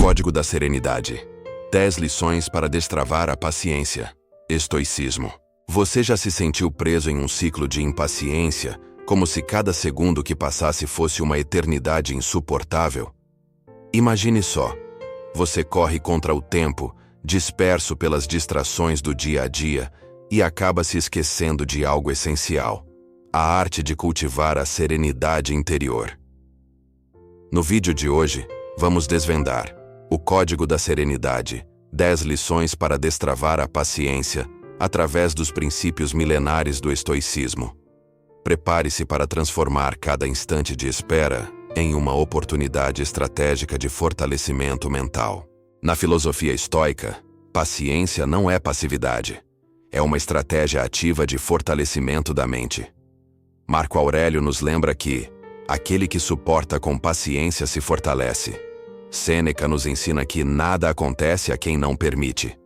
Código da Serenidade. 10 lições para destravar a paciência. Estoicismo. Você já se sentiu preso em um ciclo de impaciência, como se cada segundo que passasse fosse uma eternidade insuportável? Imagine só. Você corre contra o tempo, disperso pelas distrações do dia a dia, e acaba se esquecendo de algo essencial: a arte de cultivar a serenidade interior. No vídeo de hoje, vamos desvendar o Código da Serenidade, 10 lições para destravar a paciência, através dos princípios milenares do estoicismo. Prepare-se para transformar cada instante de espera em uma oportunidade estratégica de fortalecimento mental. Na filosofia estoica, paciência não é passividade. É uma estratégia ativa de fortalecimento da mente. Marco Aurélio nos lembra que aquele que suporta com paciência se fortalece. Sêneca nos ensina que nada acontece a quem não permite.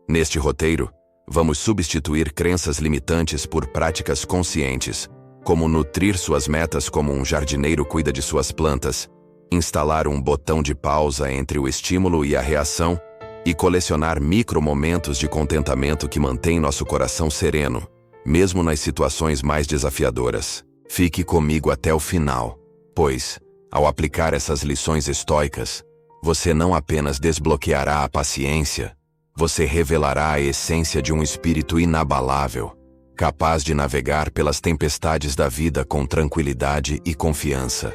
Neste roteiro, vamos substituir crenças limitantes por práticas conscientes, como nutrir suas metas como um jardineiro cuida de suas plantas, instalar um botão de pausa entre o estímulo e a reação e colecionar micromomentos de contentamento que mantêm nosso coração sereno, mesmo nas situações mais desafiadoras. Fique comigo até o final, pois, ao aplicar essas lições estoicas, você não apenas desbloqueará a paciência, você revelará a essência de um espírito inabalável, capaz de navegar pelas tempestades da vida com tranquilidade e confiança.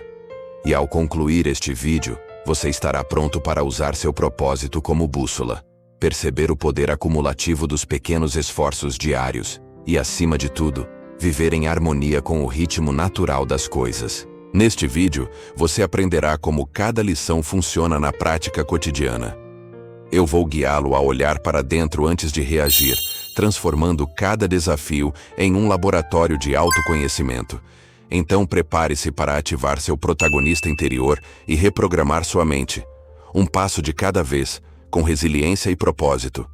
E ao concluir este vídeo, você estará pronto para usar seu propósito como bússola, perceber o poder acumulativo dos pequenos esforços diários e, acima de tudo, viver em harmonia com o ritmo natural das coisas. Neste vídeo, você aprenderá como cada lição funciona na prática cotidiana. Eu vou guiá-lo a olhar para dentro antes de reagir, transformando cada desafio em um laboratório de autoconhecimento. Então prepare-se para ativar seu protagonista interior e reprogramar sua mente, um passo de cada vez, com resiliência e propósito.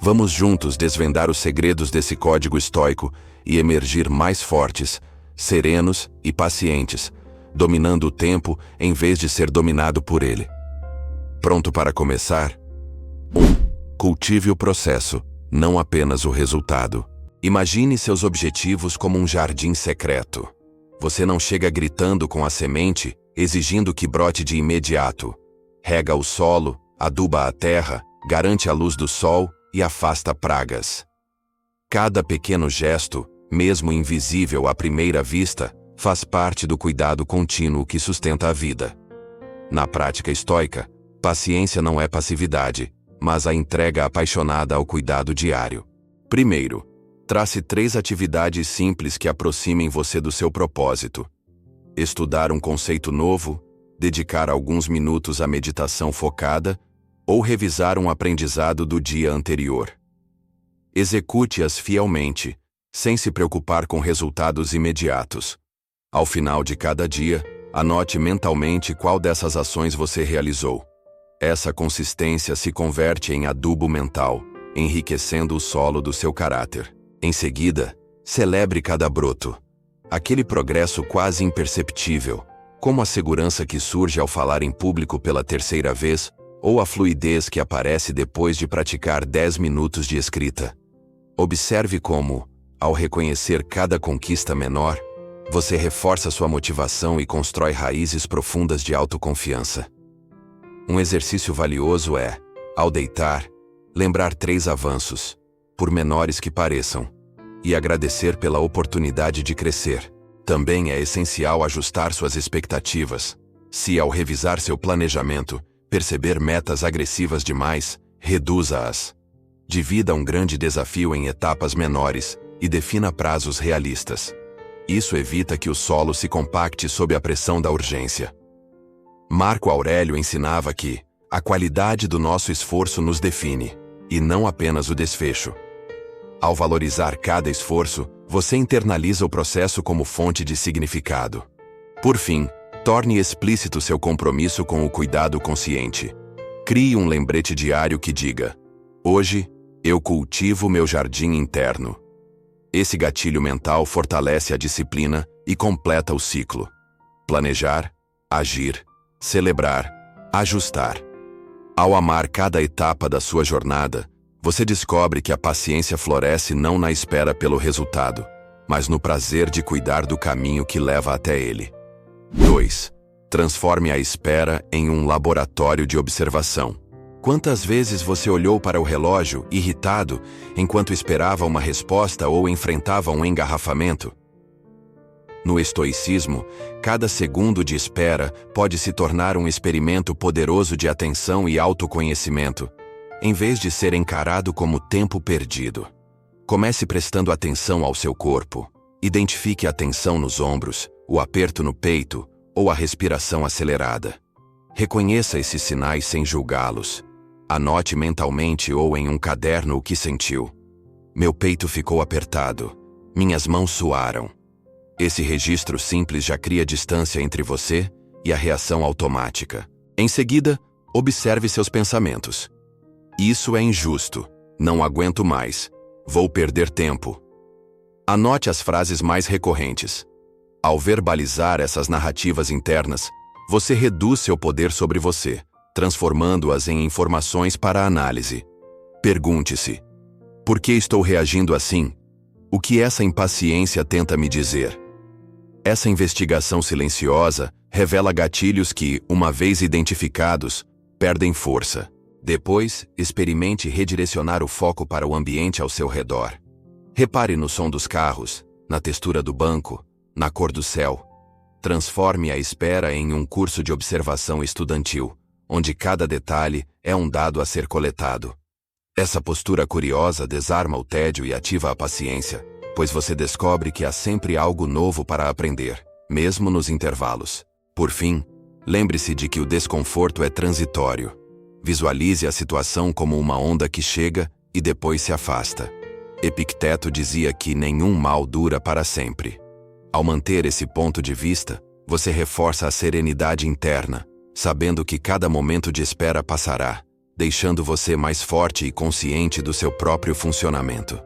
Vamos juntos desvendar os segredos desse código estoico e emergir mais fortes, serenos e pacientes, dominando o tempo em vez de ser dominado por ele. Pronto para começar? 1. Cultive o processo, não apenas o resultado. Imagine seus objetivos como um jardim secreto. Você não chega gritando com a semente, exigindo que brote de imediato. Rega o solo, aduba a terra, garante a luz do sol e afasta pragas. Cada pequeno gesto, mesmo invisível à primeira vista, faz parte do cuidado contínuo que sustenta a vida. Na prática estoica, paciência não é passividade, mas a entrega apaixonada ao cuidado diário. Primeiro, trace 3 atividades simples que aproximem você do seu propósito. Estudar um conceito novo, dedicar alguns minutos à meditação focada ou revisar um aprendizado do dia anterior. Execute-as fielmente, sem se preocupar com resultados imediatos. Ao final de cada dia, anote mentalmente qual dessas ações você realizou. Essa consistência se converte em adubo mental, enriquecendo o solo do seu caráter. Em seguida, celebre cada broto. Aquele progresso quase imperceptível, como a segurança que surge ao falar em público pela 3ª vez, ou a fluidez que aparece depois de praticar 10 minutos de escrita. Observe como, ao reconhecer cada conquista menor, você reforça sua motivação e constrói raízes profundas de autoconfiança. Um exercício valioso é, ao deitar, lembrar 3 avanços, por menores que pareçam, e agradecer pela oportunidade de crescer. Também é essencial ajustar suas expectativas. Se, ao revisar seu planejamento, perceber metas agressivas demais, reduza-as. Divida um grande desafio em etapas menores e defina prazos realistas. Isso evita que o solo se compacte sob a pressão da urgência. Marco Aurélio ensinava que a qualidade do nosso esforço nos define, e não apenas o desfecho. Ao valorizar cada esforço, você internaliza o processo como fonte de significado. Por fim, torne explícito seu compromisso com o cuidado consciente. Crie um lembrete diário que diga: hoje, eu cultivo meu jardim interno. Esse gatilho mental fortalece a disciplina e completa o ciclo. Planejar, agir, celebrar, ajustar. Ao amar cada etapa da sua jornada, você descobre que a paciência floresce não na espera pelo resultado, mas no prazer de cuidar do caminho que leva até ele. 2. Transforme a espera em um laboratório de observação. Quantas vezes você olhou para o relógio, irritado, enquanto esperava uma resposta ou enfrentava um engarrafamento? No estoicismo, cada segundo de espera pode se tornar um experimento poderoso de atenção e autoconhecimento, em vez de ser encarado como tempo perdido. Comece prestando atenção ao seu corpo. Identifique a tensão nos ombros, o aperto no peito ou a respiração acelerada. Reconheça esses sinais sem julgá-los. Anote mentalmente ou em um caderno o que sentiu. Meu peito ficou apertado. Minhas mãos suaram. Esse registro simples já cria distância entre você e a reação automática. Em seguida, observe seus pensamentos. Isso é injusto. Não aguento mais. Vou perder tempo. Anote as frases mais recorrentes. Ao verbalizar essas narrativas internas, você reduz seu poder sobre você, transformando-as em informações para análise. Pergunte-se: por que estou reagindo assim? O que essa impaciência tenta me dizer? Essa investigação silenciosa revela gatilhos que, uma vez identificados, perdem força. Depois, experimente redirecionar o foco para o ambiente ao seu redor. Repare no som dos carros, na textura do banco, na cor do céu. Transforme a espera em um curso de observação estudantil, onde cada detalhe é um dado a ser coletado. Essa postura curiosa desarma o tédio e ativa a paciência, pois você descobre que há sempre algo novo para aprender, mesmo nos intervalos. Por fim, lembre-se de que o desconforto é transitório. Visualize a situação como uma onda que chega e depois se afasta. Epicteto dizia que nenhum mal dura para sempre. Ao manter esse ponto de vista, você reforça a serenidade interna, sabendo que cada momento de espera passará, deixando você mais forte e consciente do seu próprio funcionamento.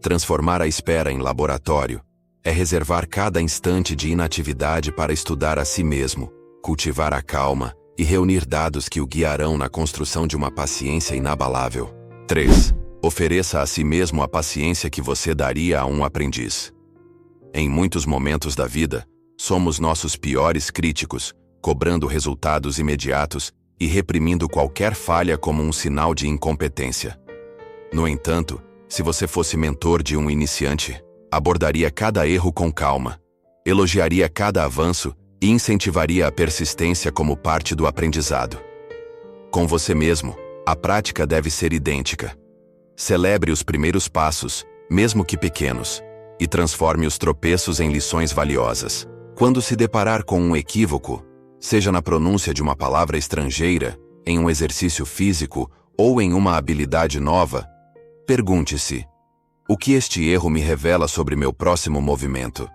Transformar a espera em laboratório é reservar cada instante de inatividade para estudar a si mesmo, cultivar a calma e reunir dados que o guiarão na construção de uma paciência inabalável. 3. Ofereça a si mesmo a paciência que você daria a um aprendiz. Em muitos momentos da vida, somos nossos piores críticos, cobrando resultados imediatos e reprimindo qualquer falha como um sinal de incompetência. No entanto, se você fosse mentor de um iniciante, abordaria cada erro com calma, elogiaria cada avanço e incentivaria a persistência como parte do aprendizado. Com você mesmo, a prática deve ser idêntica. Celebre os primeiros passos, mesmo que pequenos, e transforme os tropeços em lições valiosas. Quando se deparar com um equívoco, seja na pronúncia de uma palavra estrangeira, em um exercício físico ou em uma habilidade nova, pergunte-se: o que este erro me revela sobre meu próximo movimento?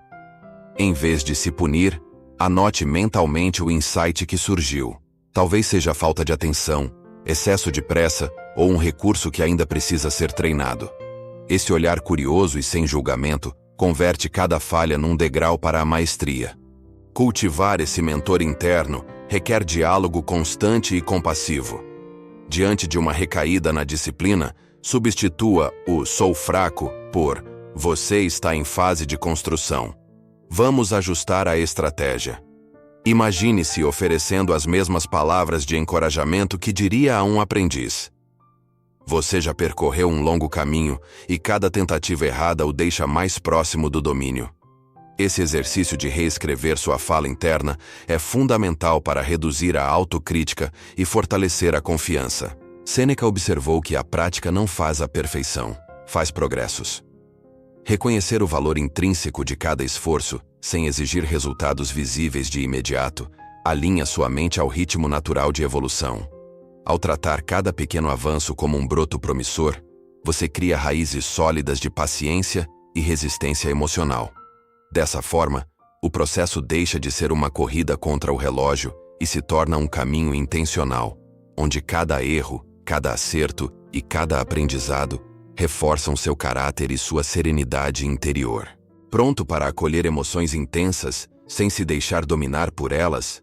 Em vez de se punir, anote mentalmente o insight que surgiu. Talvez seja falta de atenção, excesso de pressa ou um recurso que ainda precisa ser treinado. Esse olhar curioso e sem julgamento converte cada falha num degrau para a maestria. Cultivar esse mentor interno requer diálogo constante e compassivo. Diante de uma recaída na disciplina, substitua o "sou fraco" por "você está em fase de construção". Vamos ajustar a estratégia. Imagine-se oferecendo as mesmas palavras de encorajamento que diria a um aprendiz. Você já percorreu um longo caminho e cada tentativa errada o deixa mais próximo do domínio. Esse exercício de reescrever sua fala interna é fundamental para reduzir a autocrítica e fortalecer a confiança. Sêneca observou que a prática não faz a perfeição, faz progressos. Reconhecer o valor intrínseco de cada esforço, sem exigir resultados visíveis de imediato, alinha sua mente ao ritmo natural de evolução. Ao tratar cada pequeno avanço como um broto promissor, você cria raízes sólidas de paciência e resistência emocional. Dessa forma, o processo deixa de ser uma corrida contra o relógio e se torna um caminho intencional, onde cada erro, cada acerto e cada aprendizado reforçam seu caráter e sua serenidade interior. Pronto para acolher emoções intensas, sem se deixar dominar por elas?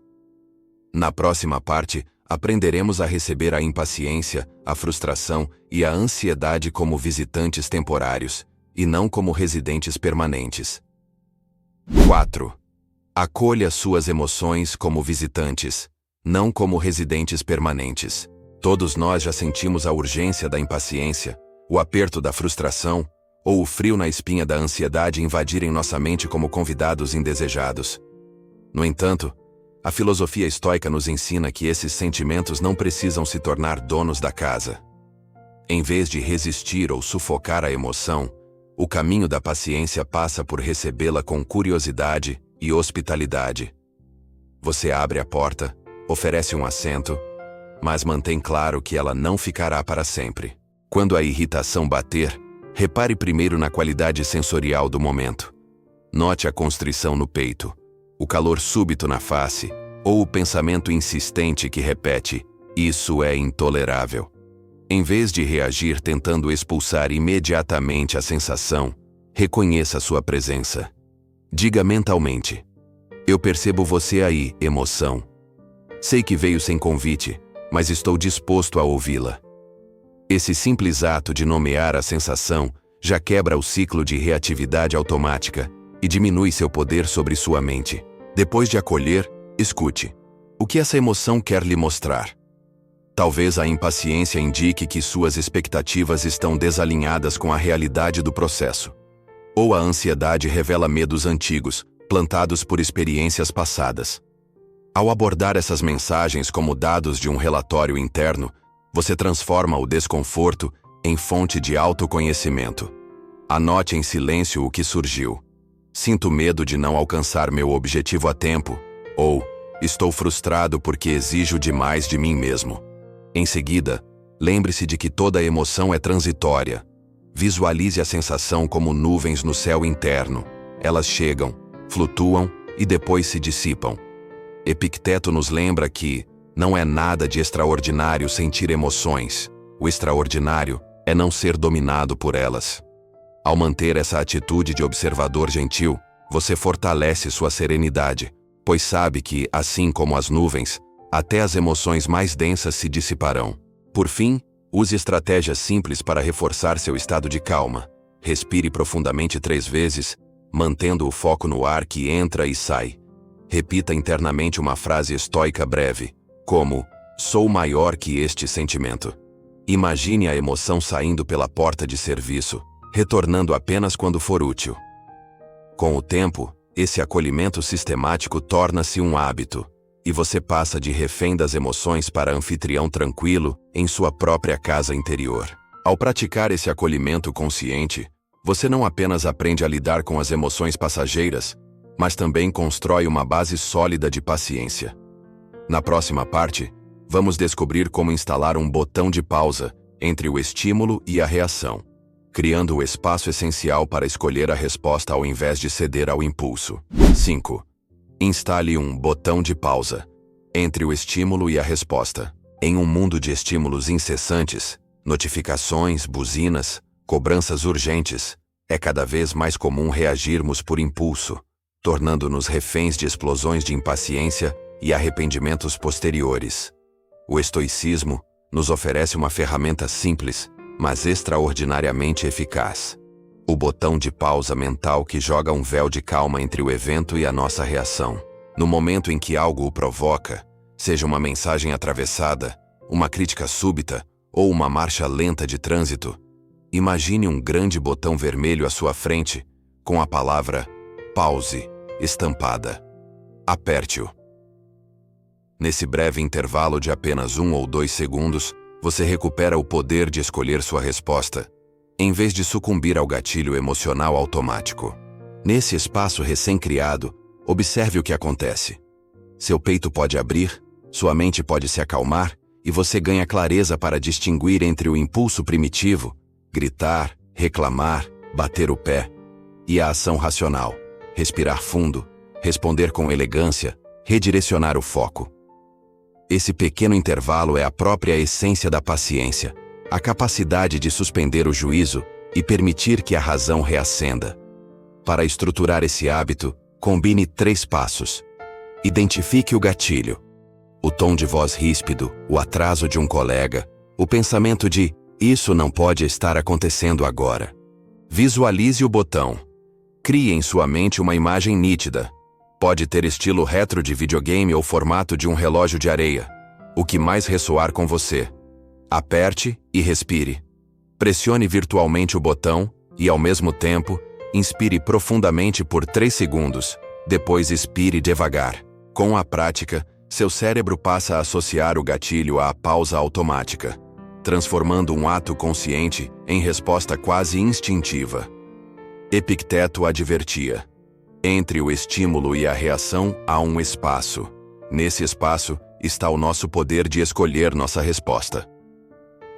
Na próxima parte, aprenderemos a receber a impaciência, a frustração e a ansiedade como visitantes temporários, e não como residentes permanentes. 4. Acolha suas emoções como visitantes, não como residentes permanentes. Todos nós já sentimos a urgência da impaciência, o aperto da frustração, ou o frio na espinha da ansiedade invadirem nossa mente como convidados indesejados. No entanto, a filosofia estoica nos ensina que esses sentimentos não precisam se tornar donos da casa. Em vez de resistir ou sufocar a emoção, o caminho da paciência passa por recebê-la com curiosidade e hospitalidade. Você abre a porta, oferece um assento, mas mantém claro que ela não ficará para sempre. Quando a irritação bater, repare primeiro na qualidade sensorial do momento. Note a constrição no peito, o calor súbito na face, ou o pensamento insistente que repete, "Isso é intolerável." Em vez de reagir tentando expulsar imediatamente a sensação, reconheça sua presença. Diga mentalmente, "Eu percebo você aí, emoção. Sei que veio sem convite, mas estou disposto a ouvi-la." Esse simples ato de nomear a sensação já quebra o ciclo de reatividade automática e diminui seu poder sobre sua mente. Depois de acolher, escute. O que essa emoção quer lhe mostrar? Talvez a impaciência indique que suas expectativas estão desalinhadas com a realidade do processo. Ou a ansiedade revela medos antigos, plantados por experiências passadas. Ao abordar essas mensagens como dados de um relatório interno, você transforma o desconforto em fonte de autoconhecimento. Anote em silêncio o que surgiu. Sinto medo de não alcançar meu objetivo a tempo, ou estou frustrado porque exijo demais de mim mesmo. Em seguida, lembre-se de que toda emoção é transitória. Visualize a sensação como nuvens no céu interno. Elas chegam, flutuam e depois se dissipam. Epicteto nos lembra que não é nada de extraordinário sentir emoções. O extraordinário é não ser dominado por elas. Ao manter essa atitude de observador gentil, você fortalece sua serenidade, pois sabe que, assim como as nuvens, até as emoções mais densas se dissiparão. Por fim, use estratégias simples para reforçar seu estado de calma. Respire profundamente 3 vezes, mantendo o foco no ar que entra e sai. Repita internamente uma frase estoica breve, como, "Sou maior que este sentimento." Imagine a emoção saindo pela porta de serviço, retornando apenas quando for útil. Com o tempo, esse acolhimento sistemático torna-se um hábito, e você passa de refém das emoções para anfitrião tranquilo em sua própria casa interior. Ao praticar esse acolhimento consciente, você não apenas aprende a lidar com as emoções passageiras, mas também constrói uma base sólida de paciência. Na próxima parte, vamos descobrir como instalar um botão de pausa entre o estímulo e a reação, criando o espaço essencial para escolher a resposta ao invés de ceder ao impulso. 5. Instale um botão de pausa entre o estímulo e a resposta. Em um mundo de estímulos incessantes, notificações, buzinas, cobranças urgentes, é cada vez mais comum reagirmos por impulso, tornando-nos reféns de explosões de impaciência e arrependimentos posteriores. O estoicismo nos oferece uma ferramenta simples, mas extraordinariamente eficaz. O botão de pausa mental que joga um véu de calma entre o evento e a nossa reação. No momento em que algo o provoca, seja uma mensagem atravessada, uma crítica súbita ou uma marcha lenta de trânsito, imagine um grande botão vermelho à sua frente, com a palavra "pause" estampada. Aperte-o. Nesse breve intervalo de apenas 1 ou 2 segundos, você recupera o poder de escolher sua resposta, em vez de sucumbir ao gatilho emocional automático. Nesse espaço recém-criado, observe o que acontece. Seu peito pode abrir, sua mente pode se acalmar, e você ganha clareza para distinguir entre o impulso primitivo, gritar, reclamar, bater o pé, e a ação racional, respirar fundo, responder com elegância, redirecionar o foco. Esse pequeno intervalo é a própria essência da paciência, a capacidade de suspender o juízo e permitir que a razão reacenda. Para estruturar esse hábito, combine 3 passos. Identifique o gatilho. O tom de voz ríspido, o atraso de um colega, o pensamento de "isso não pode estar acontecendo agora". Visualize o botão. Crie em sua mente uma imagem nítida. Pode ter estilo retro de videogame ou formato de um relógio de areia. O que mais ressoar com você. Aperte e respire. Pressione virtualmente o botão e, ao mesmo tempo, inspire profundamente por 3 segundos. Depois expire devagar. Com a prática, seu cérebro passa a associar o gatilho à pausa automática, transformando um ato consciente em resposta quase instintiva. Epicteto advertia: entre o estímulo e a reação há um espaço. Nesse espaço está o nosso poder de escolher nossa resposta.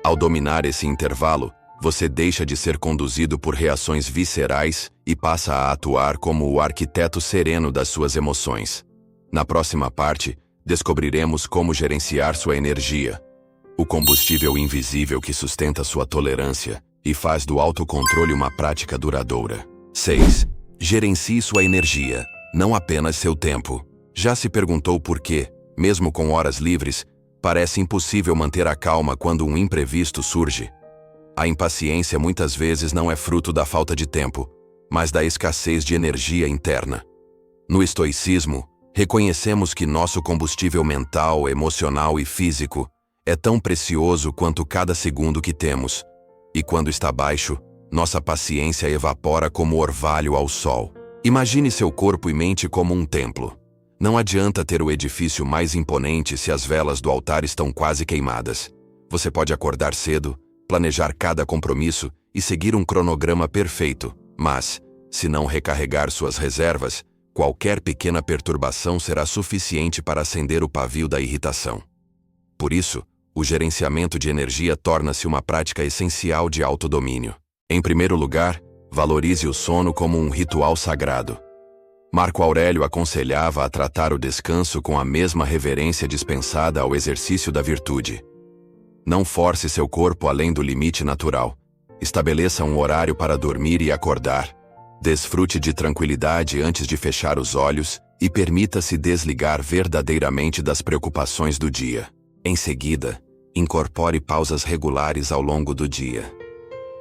Ao dominar esse intervalo, você deixa de ser conduzido por reações viscerais e passa a atuar como o arquiteto sereno das suas emoções. Na próxima parte, descobriremos como gerenciar sua energia, o combustível invisível que sustenta sua tolerância e faz do autocontrole uma prática duradoura. 6. Gerencie sua energia, não apenas seu tempo. Já se perguntou por que, mesmo com horas livres, parece impossível manter a calma quando um imprevisto surge? A impaciência muitas vezes não é fruto da falta de tempo, mas da escassez de energia interna. No estoicismo, reconhecemos que nosso combustível mental, emocional e físico é tão precioso quanto cada segundo que temos, e quando está baixo, nossa paciência evapora como orvalho ao sol. Imagine seu corpo e mente como um templo. Não adianta ter o edifício mais imponente se as velas do altar estão quase queimadas. Você pode acordar cedo, planejar cada compromisso e seguir um cronograma perfeito, mas, se não recarregar suas reservas, qualquer pequena perturbação será suficiente para acender o pavio da irritação. Por isso, o gerenciamento de energia torna-se uma prática essencial de autodomínio. Em primeiro lugar, valorize o sono como um ritual sagrado. Marco Aurélio aconselhava a tratar o descanso com a mesma reverência dispensada ao exercício da virtude. Não force seu corpo além do limite natural. Estabeleça um horário para dormir e acordar. Desfrute de tranquilidade antes de fechar os olhos e permita-se desligar verdadeiramente das preocupações do dia. Em seguida, incorpore pausas regulares ao longo do dia.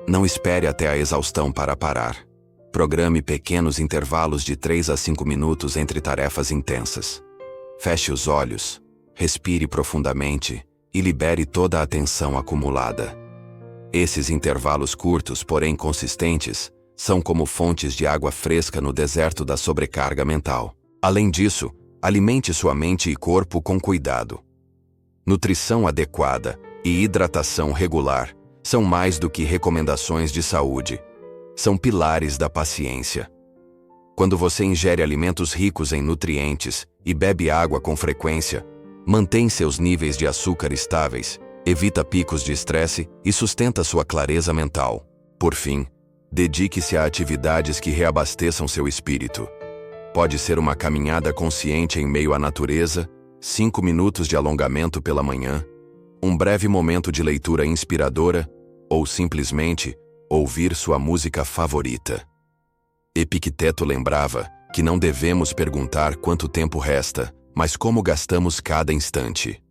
Não espere até a exaustão para parar. Programe pequenos intervalos de 3 a 5 minutos entre tarefas intensas. Feche os olhos, respire profundamente e libere toda a tensão acumulada. Esses intervalos curtos, porém consistentes, são como fontes de água fresca no deserto da sobrecarga mental. Além disso, alimente sua mente e corpo com cuidado. Nutrição adequada e hidratação regular são mais do que recomendações de saúde. São pilares da paciência. Quando você ingere alimentos ricos em nutrientes e bebe água com frequência, mantém seus níveis de açúcar estáveis, evita picos de estresse e sustenta sua clareza mental. Por fim, dedique-se a atividades que reabasteçam seu espírito. Pode ser uma caminhada consciente em meio à natureza, 5 minutos de alongamento pela manhã, um breve momento de leitura inspiradora ou simplesmente ouvir sua música favorita. Epicteto lembrava que não devemos perguntar quanto tempo resta, mas como gastamos cada instante.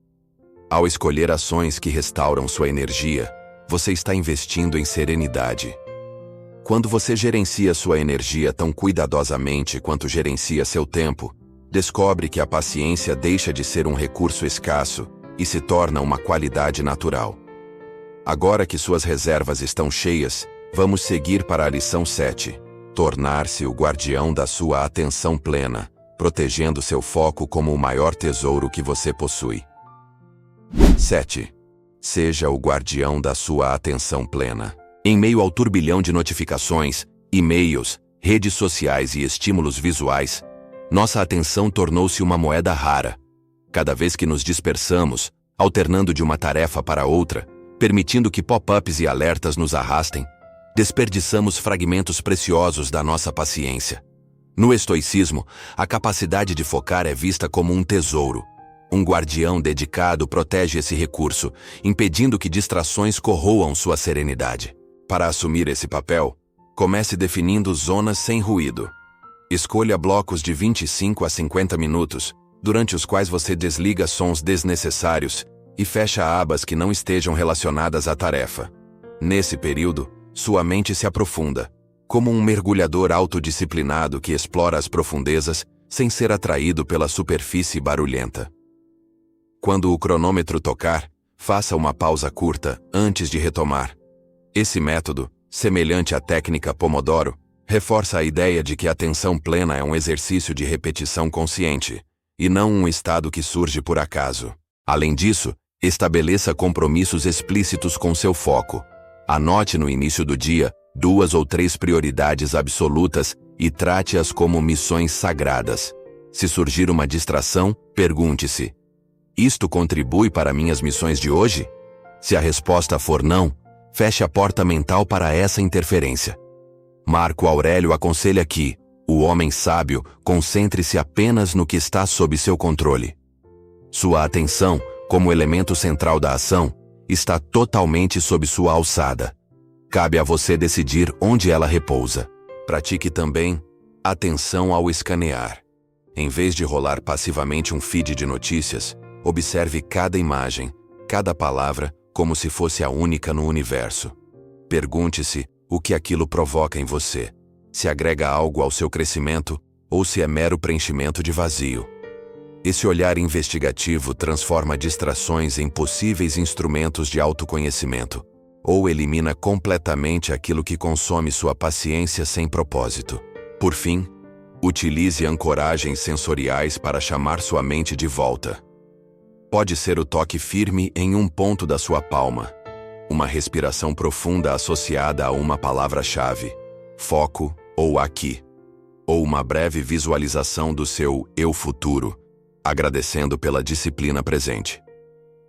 Ao escolher ações que restauram sua energia, você está investindo em serenidade. Quando você gerencia sua energia tão cuidadosamente quanto gerencia seu tempo, descobre que a paciência deixa de ser um recurso escasso e se torna uma qualidade natural. Agora que suas reservas estão cheias, vamos seguir para a lição 7. Tornar-se o guardião da sua atenção plena, protegendo seu foco como o maior tesouro que você possui. 7. Seja o guardião da sua atenção plena. Em meio ao turbilhão de notificações, e-mails, redes sociais e estímulos visuais, nossa atenção tornou-se uma moeda rara. Cada vez que nos dispersamos, alternando de uma tarefa para outra, permitindo que pop-ups e alertas nos arrastem, desperdiçamos fragmentos preciosos da nossa paciência. No estoicismo, a capacidade de focar é vista como um tesouro. Um guardião dedicado protege esse recurso, impedindo que distrações corroam sua serenidade. Para assumir esse papel, comece definindo zonas sem ruído. Escolha blocos de 25 a 50 minutos, durante os quais você desliga sons desnecessários e fecha abas que não estejam relacionadas à tarefa. Nesse período, sua mente se aprofunda, como um mergulhador autodisciplinado que explora as profundezas sem ser atraído pela superfície barulhenta. Quando o cronômetro tocar, faça uma pausa curta antes de retomar. Esse método, semelhante à técnica Pomodoro, reforça a ideia de que a atenção plena é um exercício de repetição consciente, e não um estado que surge por acaso. Além disso, estabeleça compromissos explícitos com seu foco. Anote no início do dia 2 ou 3 prioridades absolutas e trate-as como missões sagradas. Se surgir uma distração, pergunte-se: isto contribui para minhas missões de hoje? Se a resposta for não, feche a porta mental para essa interferência. Marco Aurélio aconselha que o homem sábio concentre-se apenas no que está sob seu controle. Sua atenção, como elemento central da ação, está totalmente sob sua alçada. Cabe a você decidir onde ela repousa. Pratique também atenção ao escanear. Em vez de rolar passivamente um feed de notícias, observe cada imagem, cada palavra, como se fosse a única no universo. Pergunte-se o que aquilo provoca em você, se agrega algo ao seu crescimento ou se é mero preenchimento de vazio. Esse olhar investigativo transforma distrações em possíveis instrumentos de autoconhecimento, ou elimina completamente aquilo que consome sua paciência sem propósito. Por fim, utilize ancoragens sensoriais para chamar sua mente de volta. Pode ser o toque firme em um ponto da sua palma, uma respiração profunda associada a uma palavra-chave, foco ou aqui, ou uma breve visualização do seu eu futuro, agradecendo pela disciplina presente.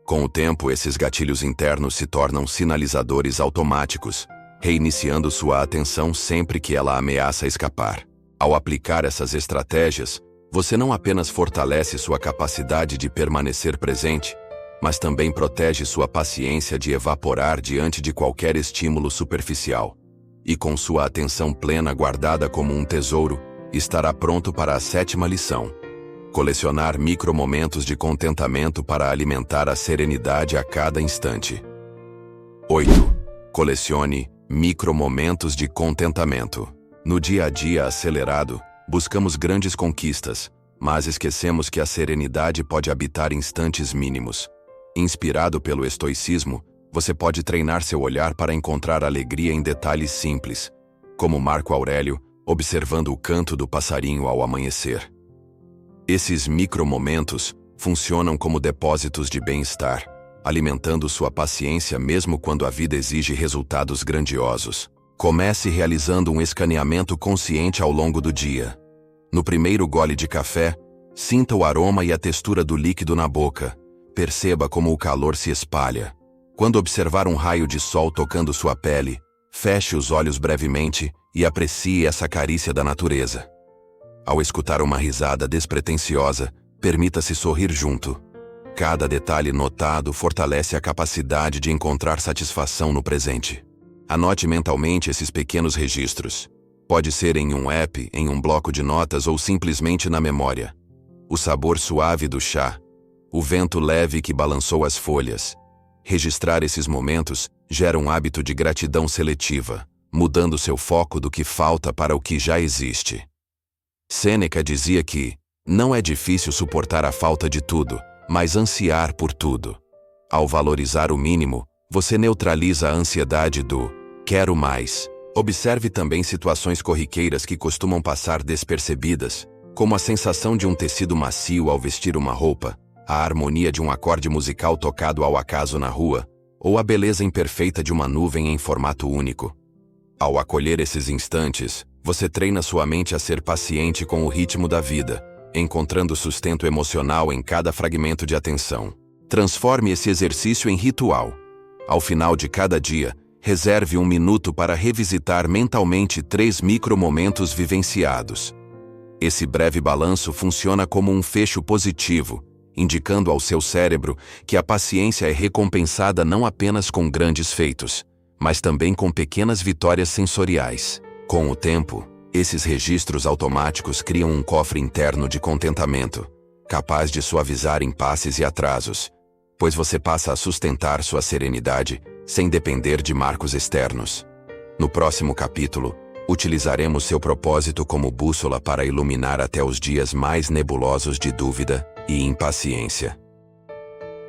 Com o tempo, esses gatilhos internos se tornam sinalizadores automáticos, reiniciando sua atenção sempre que ela ameaça escapar. Ao aplicar essas estratégias, você não apenas fortalece sua capacidade de permanecer presente, mas também protege sua paciência de evaporar diante de qualquer estímulo superficial. E com sua atenção plena guardada como um tesouro, estará pronto para a 7ª lição: colecionar micromomentos de contentamento para alimentar a serenidade a cada instante. 8. Colecione micromomentos de contentamento. No dia a dia acelerado, buscamos grandes conquistas, mas esquecemos que a serenidade pode habitar instantes mínimos. Inspirado pelo estoicismo, você pode treinar seu olhar para encontrar alegria em detalhes simples, como Marco Aurélio, observando o canto do passarinho ao amanhecer. Esses micromomentos funcionam como depósitos de bem-estar, alimentando sua paciência mesmo quando a vida exige resultados grandiosos. Comece realizando um escaneamento consciente ao longo do dia. No primeiro gole de café, sinta o aroma e a textura do líquido na boca. Perceba como o calor se espalha. Quando observar um raio de sol tocando sua pele, feche os olhos brevemente e aprecie essa carícia da natureza. Ao escutar uma risada despretensiosa, permita-se sorrir junto. Cada detalhe notado fortalece a capacidade de encontrar satisfação no presente. Anote mentalmente esses pequenos registros. Pode ser em um app, em um bloco de notas ou simplesmente na memória. O sabor suave do chá, o vento leve que balançou as folhas. Registrar esses momentos gera um hábito de gratidão seletiva, mudando seu foco do que falta para o que já existe. Sêneca dizia que não é difícil suportar a falta de tudo, mas ansiar por tudo. Ao valorizar o mínimo, você neutraliza a ansiedade do quero mais. Observe também situações corriqueiras que costumam passar despercebidas, como a sensação de um tecido macio ao vestir uma roupa, a harmonia de um acorde musical tocado ao acaso na rua, ou a beleza imperfeita de uma nuvem em formato único. Ao acolher esses instantes, você treina sua mente a ser paciente com o ritmo da vida, encontrando sustento emocional em cada fragmento de atenção. Transforme esse exercício em ritual. Ao final de cada dia, reserve 1 minuto para revisitar mentalmente 3 micromomentos vivenciados. Esse breve balanço funciona como um fecho positivo, indicando ao seu cérebro que a paciência é recompensada não apenas com grandes feitos, mas também com pequenas vitórias sensoriais. Com o tempo, esses registros automáticos criam um cofre interno de contentamento, capaz de suavizar impasses e atrasos, pois você passa a sustentar sua serenidade sem depender de marcos externos. No próximo capítulo, utilizaremos seu propósito como bússola para iluminar até os dias mais nebulosos de dúvida e impaciência.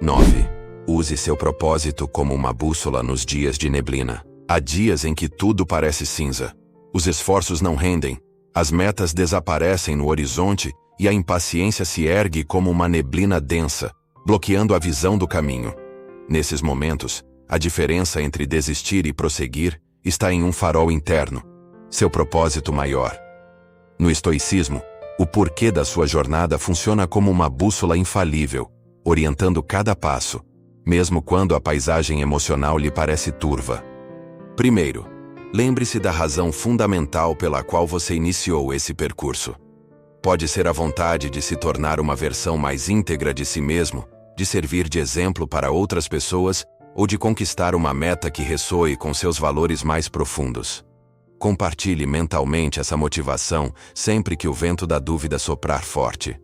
9. Use seu propósito como uma bússola nos dias de neblina. Há dias em que tudo parece cinza. Os esforços não rendem, as metas desaparecem no horizonte e a impaciência se ergue como uma neblina densa, bloqueando a visão do caminho. Nesses momentos, a diferença entre desistir e prosseguir está em um farol interno, seu propósito maior. No estoicismo, o porquê da sua jornada funciona como uma bússola infalível, orientando cada passo, mesmo quando a paisagem emocional lhe parece turva. Primeiro, lembre-se da razão fundamental pela qual você iniciou esse percurso. Pode ser a vontade de se tornar uma versão mais íntegra de si mesmo, de servir de exemplo para outras pessoas ou de conquistar uma meta que ressoe com seus valores mais profundos. Compartilhe mentalmente essa motivação sempre que o vento da dúvida soprar forte.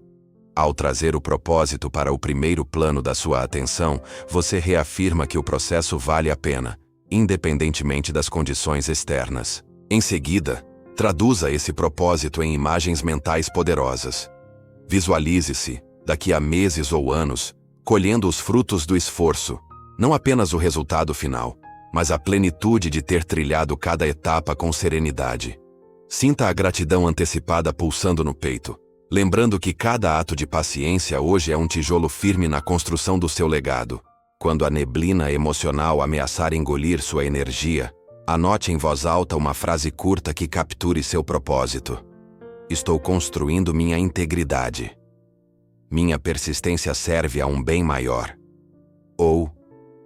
Ao trazer o propósito para o primeiro plano da sua atenção, você reafirma que o processo vale a pena, independentemente das condições externas. Em seguida, traduza esse propósito em imagens mentais poderosas. Visualize-se, daqui a meses ou anos, colhendo os frutos do esforço, não apenas o resultado final, mas a plenitude de ter trilhado cada etapa com serenidade. Sinta a gratidão antecipada pulsando no peito, lembrando que cada ato de paciência hoje é um tijolo firme na construção do seu legado. Quando a neblina emocional ameaçar engolir sua energia, anote em voz alta uma frase curta que capture seu propósito. Estou construindo minha integridade. Minha persistência serve a um bem maior. Ou,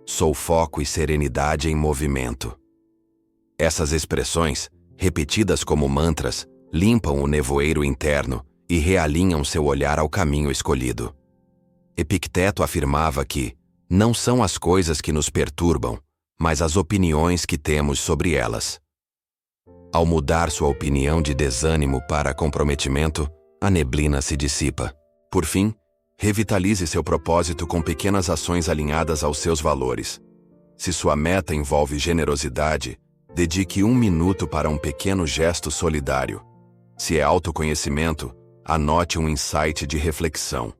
sou foco e serenidade em movimento. Essas expressões, repetidas como mantras, limpam o nevoeiro interno e realinham seu olhar ao caminho escolhido. Epicteto afirmava que não são as coisas que nos perturbam, mas as opiniões que temos sobre elas. Ao mudar sua opinião de desânimo para comprometimento, a neblina se dissipa. Por fim, revitalize seu propósito com pequenas ações alinhadas aos seus valores. Se sua meta envolve generosidade, dedique 1 minuto para um pequeno gesto solidário. Se é autoconhecimento, anote um insight de reflexão.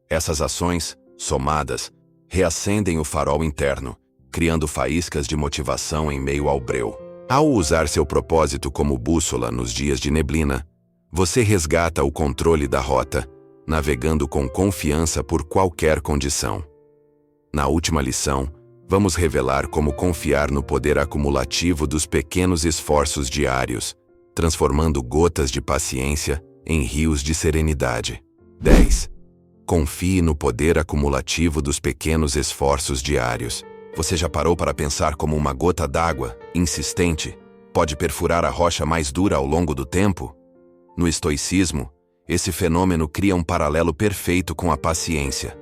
Essas ações, somadas, reacendem o farol interno, criando faíscas de motivação em meio ao breu. Ao usar seu propósito como bússola nos dias de neblina, você resgata o controle da rota, navegando com confiança por qualquer condição. Na última lição, vamos revelar como confiar no poder acumulativo dos pequenos esforços diários, transformando gotas de paciência em rios de serenidade. 10. Confie no poder acumulativo dos pequenos esforços diários. Você já parou para pensar como uma gota d'água, insistente, pode perfurar a rocha mais dura ao longo do tempo? No estoicismo, esse fenômeno cria um paralelo perfeito com a paciência.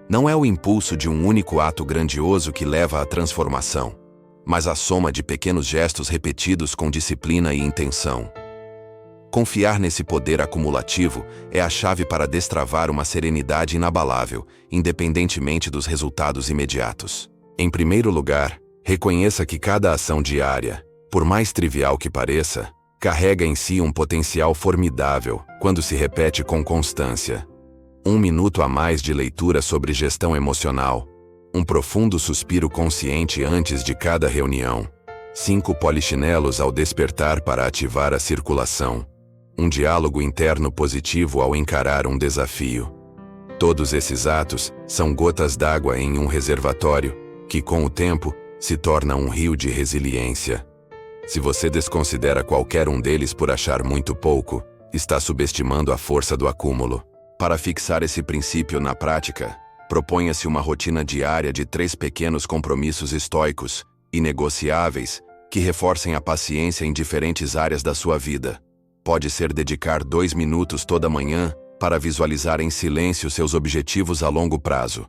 Não é o impulso de um único ato grandioso que leva à transformação, mas a soma de pequenos gestos repetidos com disciplina e intenção. Confiar nesse poder acumulativo é a chave para destravar uma serenidade inabalável, independentemente dos resultados imediatos. Em primeiro lugar, reconheça que cada ação diária, por mais trivial que pareça, carrega em si um potencial formidável quando se repete com constância. 1 minuto a mais de leitura sobre gestão emocional, um profundo suspiro consciente antes de cada reunião, 5 polichinelos ao despertar para ativar a circulação, um diálogo interno positivo ao encarar um desafio. Todos esses atos são gotas d'água em um reservatório, que com o tempo se torna um rio de resiliência. Se você desconsidera qualquer um deles por achar muito pouco, está subestimando a força do acúmulo. Para fixar esse princípio na prática, proponha-se uma rotina diária de 3 pequenos compromissos estoicos, inegociáveis, que reforcem a paciência em diferentes áreas da sua vida. Pode ser dedicar 2 minutos toda manhã para visualizar em silêncio seus objetivos a longo prazo.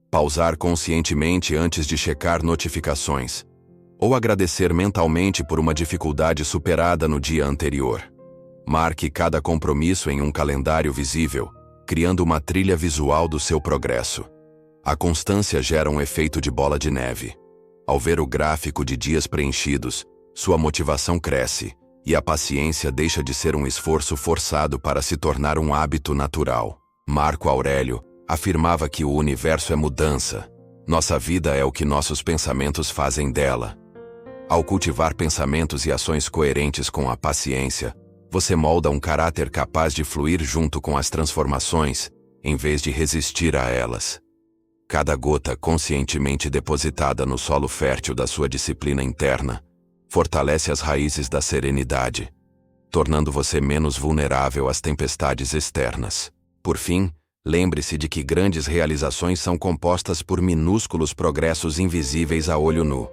Pausar conscientemente antes de checar notificações. Ou agradecer mentalmente por uma dificuldade superada no dia anterior. Marque cada compromisso em um calendário visível, criando uma trilha visual do seu progresso. A constância gera um efeito de bola de neve. Ao ver o gráfico de dias preenchidos, sua motivação cresce e a paciência deixa de ser um esforço forçado para se tornar um hábito natural. Marco Aurélio afirmava que o universo é mudança. Nossa vida é o que nossos pensamentos fazem dela. Ao cultivar pensamentos e ações coerentes com a paciência, você molda um caráter capaz de fluir junto com as transformações, em vez de resistir a elas. Cada gota conscientemente depositada no solo fértil da sua disciplina interna fortalece as raízes da serenidade, tornando você menos vulnerável às tempestades externas. Por fim, lembre-se de que grandes realizações são compostas por minúsculos progressos invisíveis a olho nu.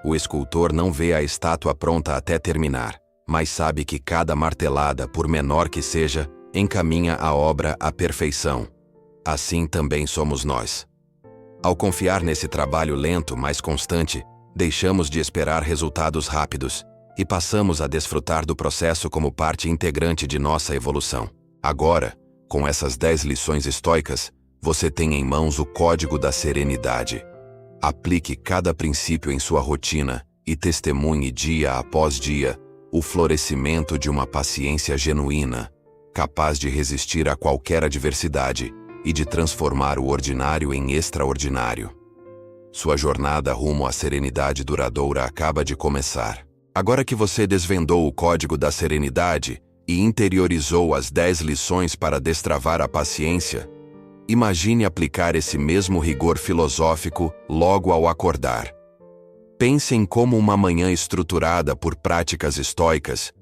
O escultor não vê a estátua pronta até terminar, mas sabe que cada martelada, por menor que seja, encaminha a obra à perfeição. Assim também somos nós. Ao confiar nesse trabalho lento, mas constante, deixamos de esperar resultados rápidos e passamos a desfrutar do processo como parte integrante de nossa evolução. Agora, com essas 10 lições estoicas, você tem em mãos o código da serenidade. Aplique cada princípio em sua rotina e testemunhe dia após dia o florescimento de uma paciência genuína, capaz de resistir a qualquer adversidade e de transformar o ordinário em extraordinário. Sua jornada rumo à serenidade duradoura acaba de começar. Agora que você desvendou o código da serenidade e interiorizou as 10 lições para destravar a paciência, imagine aplicar esse mesmo rigor filosófico logo ao acordar. Pense em como uma manhã estruturada por práticas estoicas,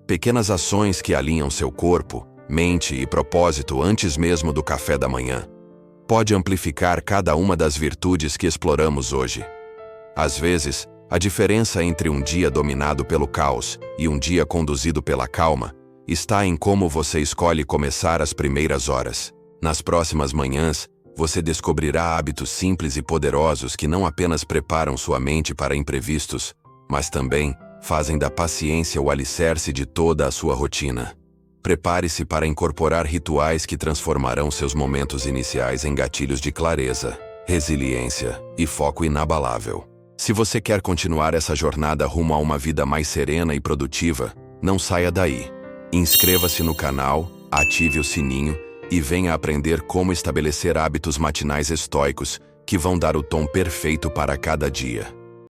pequenas ações que alinham seu corpo, mente e propósito antes mesmo do café da manhã, pode amplificar cada uma das virtudes que exploramos hoje. Às vezes, a diferença entre um dia dominado pelo caos e um dia conduzido pela calma está em como você escolhe começar as primeiras horas. Nas próximas manhãs, você descobrirá hábitos simples e poderosos que não apenas preparam sua mente para imprevistos, mas também fazem da paciência o alicerce de toda a sua rotina. Prepare-se para incorporar rituais que transformarão seus momentos iniciais em gatilhos de clareza, resiliência e foco inabalável. Se você quer continuar essa jornada rumo a uma vida mais serena e produtiva, não saia daí. Inscreva-se no canal, ative o sininho e venha aprender como estabelecer hábitos matinais estoicos que vão dar o tom perfeito para cada dia.